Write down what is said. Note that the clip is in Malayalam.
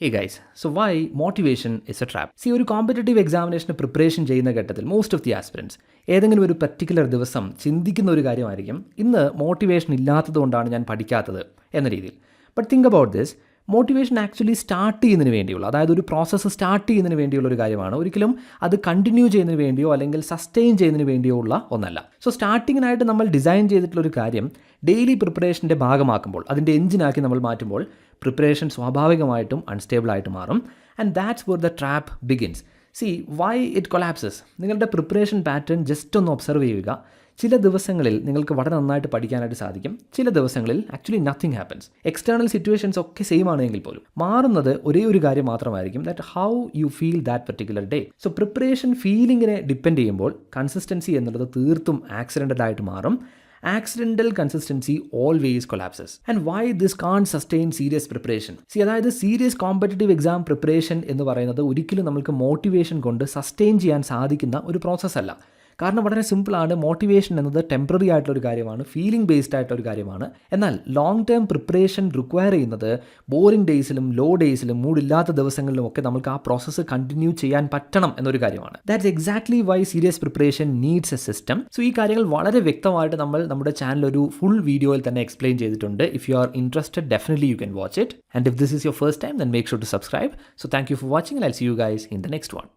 Hey guys, so why motivation is a trap? See, ഒരു കോമ്പറ്റേറ്റീവ് എക്സാമിനേഷന് പ്രിപ്പറേഷൻ ചെയ്യുന്ന ഘട്ടത്തിൽ മോസ്റ്റ് ഓഫ് ദി ആസ്പിരൻസ് ഏതെങ്കിലും ഒരു പർട്ടിക്കുലർ ദിവസം ചിന്തിക്കുന്ന ഒരു കാര്യമായിരിക്കും, ഇന്ന് മോട്ടിവേഷൻ ഇല്ലാത്തതുകൊണ്ടാണ് ഞാൻ പഠിക്കാത്തത് എന്ന രീതിയിൽ. But think about this, motivation actually start ചെയ്യുന്നതിന് വേണ്ടിയുള്ള, അതായത് ഒരു പ്രോസസ്സ് സ്റ്റാർട്ട് ചെയ്യുന്നതിന് വേണ്ടിയുള്ള ഒരു കാര്യമാണ്. ഒരിക്കലും അത് കണ്ടിന്യൂ ചെയ്യുന്നതിന് വേണ്ടിയോ അല്ലെങ്കിൽ സസ്റ്റെയിൻ ചെയ്യുന്നതിന് വേണ്ടിയോ ഉള്ള ഒന്നല്ല. സോ സ്റ്റാർട്ടിങ്ങിനായിട്ട് നമ്മൾ ഡിസൈൻ ചെയ്തിട്ടുള്ളൊരു കാര്യം ഡെയിലി പ്രിപ്പറേഷൻ്റെ ഭാഗമാക്കുമ്പോൾ, അതിൻ്റെ എഞ്ചിനാക്കി നമ്മൾ മാറ്റുമ്പോൾ പ്രിപ്പറേഷൻ സ്വാഭാവികമായിട്ടും അൺസ്റ്റേബിൾ ആയിട്ട് മാറും. And that's where the trap begins. C why it collapses. നിങ്ങളുടെ പ്രിപ്പറേഷൻ പാറ്റേൺ ജസ്റ്റ് ഒന്ന് ഒബ്സർവ് ചെയ്യുക. ചില ദിവസങ്ങളിൽ നിങ്ങൾക്ക് വളരെ നന്നായിട്ട് പഠിക്കാനായിട്ട് സാധിക്കും, ചില ദിവസങ്ങളിൽ actually nothing happens. External situations ഒക്കെ സെയിം ആണെങ്കിൽ പോലും മാറുന്നത് ഒരേ ഒരു കാര്യം മാത്രമായിരിക്കും, that how you feel that particular day. So preparation ഫീലിങ്ങിനെ ഡിപ്പെൻഡ് ചെയ്യുമ്പോൾ കൺസിസ്റ്റൻസി എന്നുള്ളത് തീർത്തും ആക്സിഡൻ്റൽ ആയിട്ട് മാറും. Accidental consistency always collapses. And why this can't sustain serious preparation? See, അതായത് സീരിയസ് കോമ്പറ്റേറ്റീവ് എക്സാം പ്രിപ്പറേഷൻ എന്ന് പറയുന്നത് ഒരിക്കലും നമുക്ക് മോട്ടിവേഷൻ കൊണ്ട് സസ്റ്റെയിൻ ചെയ്യാൻ സാധിക്കുന്ന ഒരു പ്രോസസ്സല്ല. കാരണം വളരെ സിമ്പിളാണ്. മോട്ടിവേഷൻ എന്നത് ടെമ്പററി ആയിട്ടുള്ളൊരു കാര്യമാണ്, ഫീലിംഗ് ബേസ്ഡ് ആയിട്ടൊരു കാര്യമാണ്. എന്നാൽ ലോങ് ടേം പ്രിപ്പറേഷൻ റിക്വയർ ചെയ്യുന്നത് ബോറിംഗ് ഡേയ്സിലും ലോ ഡേയ്സിലും മൂഡില്ലാത്ത ദിവസങ്ങളിലും ഒക്കെ നമുക്ക് ആ പ്രോസസ്സ് കണ്ടിന്യൂ ചെയ്യാൻ പറ്റണം എന്നൊരു കാര്യമാണ്. That's exactly why serious preparation needs a system. So ഈ കാര്യങ്ങൾ വളരെ വ്യക്തമായിട്ട് നമ്മൾ നമ്മുടെ ചാനൽ ഒരു ഫുൾ വീഡിയോയിൽ തന്നെ എക്സ്പ്ലെയിൻ ചെയ്തിട്ടുണ്ട്. If you are interested, definitely you can watch it. And if this is your first time, then make sure to subscribe. So thank you for watching and I'll see you guys in the next one.